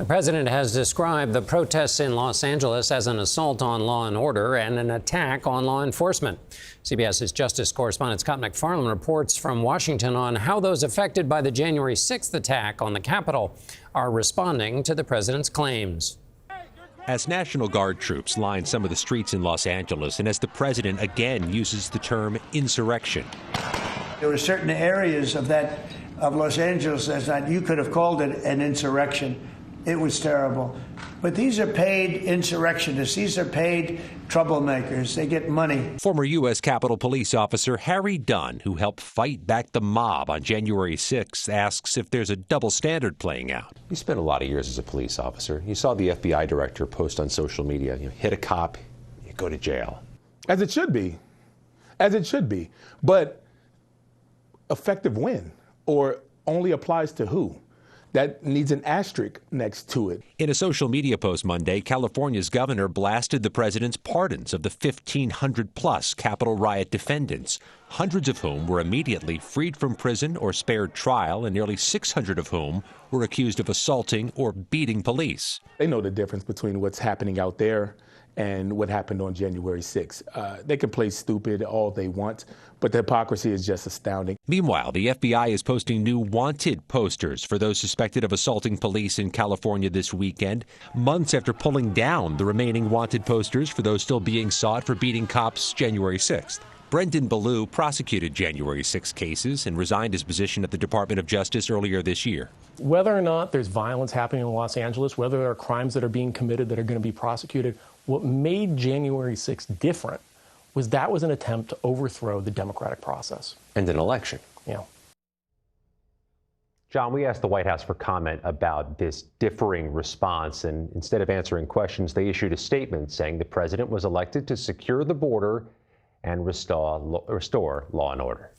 The president has described the protests in Los Angeles as an assault on law and order and an attack on law enforcement. CBS's justice correspondent Scott MacFarlane reports from Washington on how those affected by the January 6th attack on the Capitol are responding to the president's claims. As National Guard troops line some of the streets in Los Angeles, and as the president again uses the term insurrection. There were certain areas of Los Angeles that you could have called it an insurrection. It was terrible. But these are paid insurrectionists. These are paid troublemakers. They get money. Former U.S. Capitol Police officer Harry Dunn, who helped fight back the mob on January 6th, asks if there's a double standard playing out. You spent a lot of years as a police officer. You saw the FBI director post on social media, hit a cop, you go to jail. As it should be. As it should be. But effective when? Or only applies to who? That needs an asterisk next to it. In a social media post Monday, California's governor blasted the president's pardons of the 1,500-plus Capitol riot defendants, hundreds of whom were immediately freed from prison or spared trial, and nearly 600 of whom were accused of assaulting or beating police. They know the difference between what's happening out there and what happened on January 6th. They can play stupid all they want, but the hypocrisy is just astounding. Meanwhile, the FBI is posting new wanted posters for those suspected of assaulting police in California this weekend, months after pulling down the remaining wanted posters for those still being sought for beating cops January 6th. Brendan Ballou prosecuted January 6 cases and resigned his position at the Department of Justice earlier this year. Whether or not there's violence happening in Los Angeles, whether there are crimes that are being committed that are going to be prosecuted, what made January 6th different was that was an attempt to overthrow the democratic process. And an election. Yeah. John, we asked the White House for comment about this differing response, and instead of answering questions, they issued a statement saying the president was elected to secure the border and restore law and order.